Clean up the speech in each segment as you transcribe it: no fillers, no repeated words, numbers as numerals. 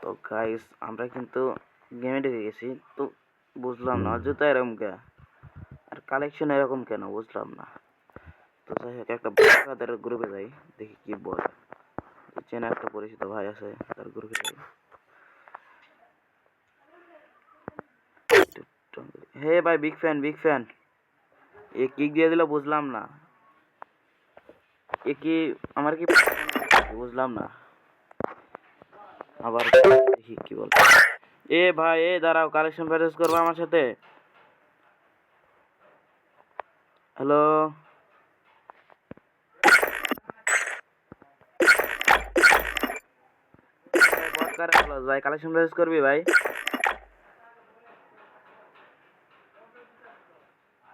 তো গাইস আমরা কিন্তু গেমে ঢুকে গেছি। তো বুঝলাম না জুতা এরকম কে, আর কালেকশন এরকম কেন বুঝলাম না। তো যাই হোক একটা তাদের গ্রুপে যাই, দেখি কি বলে। চেনা একটা পরিচিত ভাই আছে, তার গ্রুপে যাই। হে ভাই, বিগ ফ্যান বিগ ফ্যান। এ কিক দিয়ে দিল বুঝলাম না, এ কি আমার কি বুঝলাম না। আবার দেখি কি বল। এ ভাই এ দাঁড়াও, কালেকশন প্যারেজ করবো আমার সাথে। হ্যালো ভাই, কালেকশন প্যারেজ করবি ভাই?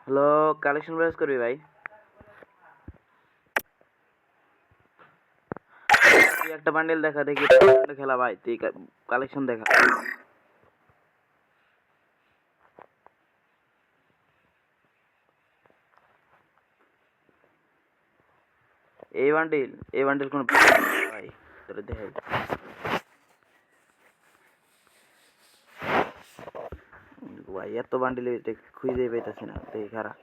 হ্যালো, কালেকশন প্যারেজ করবি ভাই? তুই একটা বান্ডেল দেখা দেখি, খেলা ভাই, তুই কালেকশন দেখা। এই বান্ডিল কোন ভাই তোরে দেখাই। ভাই এত বান্ডিল খুঁজে পাইতাছি না, দেখি খারাপ।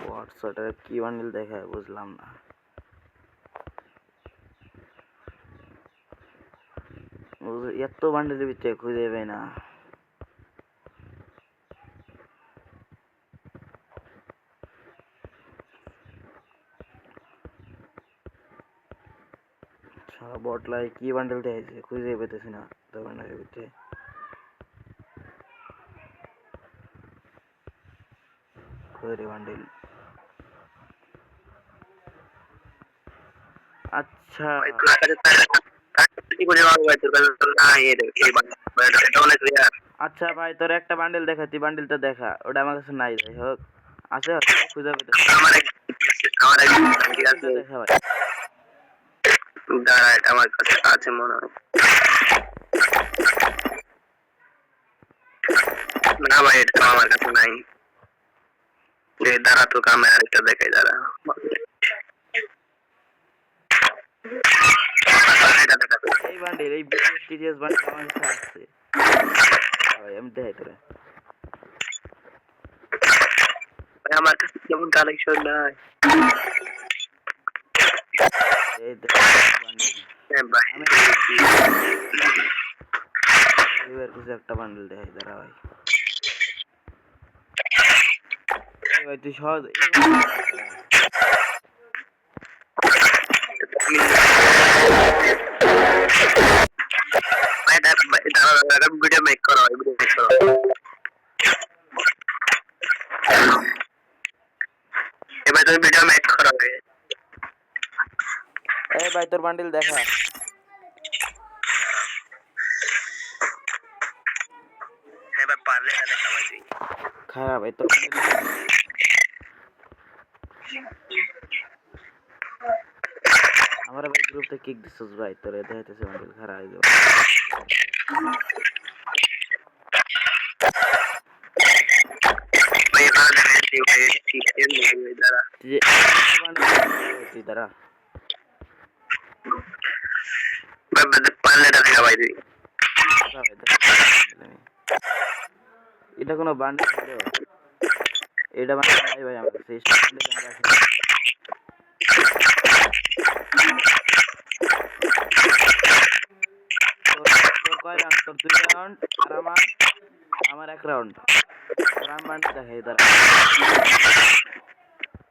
হোয়াটসঅ্যাপে কি বান্ডিল দেখায় বুঝলাম না। এত বান্ডিলের ভিতরে খুঁজে পাই না। সারা বটলাই কি বান্ডেল দেখাইছে, খুঁজে পেতেছি না তো বান্ডেলের ভিতরে। খুঁজে বান্ডেল। আচ্ছা আচ্ছা ভাই, তোর একটা বান্ডেল দেখা, তুই বান্ডেলটা দেখা। ওটা আমার কাছে নাই, যাই হোক আছে, খুঁজে পেতেছি দেখা ভাই। দাঁড়া, এটা আমার কাছে আছে মনে হয়। না ভাই, এটা আমার কাছে নাই। দাঁড়া, তোকে আমি আরেকটা দেখাই, দাঁড়া। এই বান্ডেল, এই বিশেষ টিডিএস বান্ডেল আমার কাছে আছে ভাই, আমি দেখাই তোরা। আমার কাছে যেমন কালেকশন নাই। এই দেখ বান্ডেল, আমি এবার কিছু একটা বান্ডেল দেখাই, দাঁড়া ভাই। ভাই তুই সহজ ভিডিও মেক করো, ভিডিও মেক করো। এবার তুমি ভিডিও মেক করো। এই ভাই তোর বান্ডেল দেখা। এবার পারলে এটা দেখা ভাই। খারাপ ভাই তোর আমার ভাই গ্রুপ থেকে কিক দিছস ভাই, তোরে দেখাইতেছে বান্ডেল খারাপ হয়ে যাবে। দাঁড়া এটা কোনো বান্ডেল ছিল? এটা বান্ডেল নাই ভাই আমার কাছে। তোর কয় রাউন্ড? তোর 2 রাউন্ড আর আমার 1 রাউন্ড। তোর আমি বান্ডেল দেখাই, দাঁড়া।